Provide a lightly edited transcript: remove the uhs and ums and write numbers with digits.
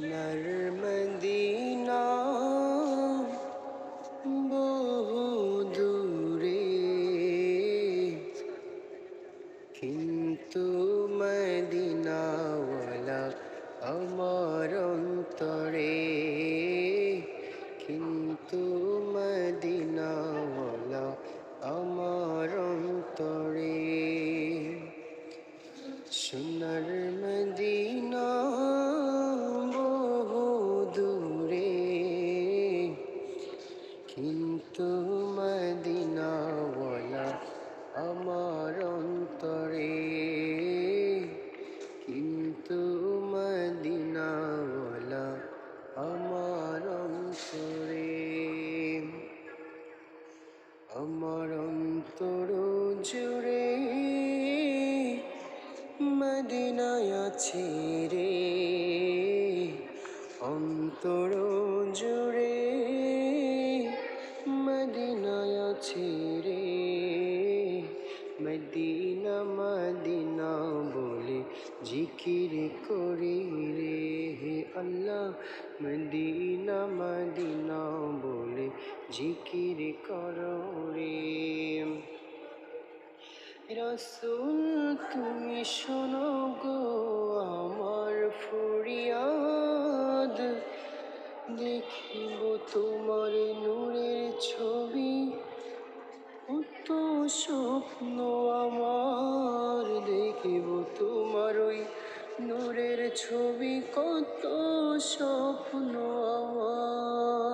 সোনার মদিনা বহু দূরে, কিন্তু মদিনাওয়ালা আমার অন্তরে, কিন্তু মদিনাওয়ালা আমার অন্তরে। সোনার মদিনা বহু দূরে, কিন্তু মদিনাওয়ালা আমার অন্তরে, কিন্তু মদিনাওয়ালা আমার অন্তরে। আমার অন্তর জুড়ে মদিনায় আছে রে, অন্তর জুড়ে মদিনায় আছে রে। মদিনা মদিনা বলে জিকির করি রে, হে আল্লাহ মদিনা মদিনা বলে জিকির করো রে। রাসূল তুমি শোনো গো আমার ফরিয়াদ, দেখিব তোমার নূরের ছবি, কত স্বপ্ন আমার, দেখিব তোমার ওই নূরের ছবি, কত স্বপ্ন আমার।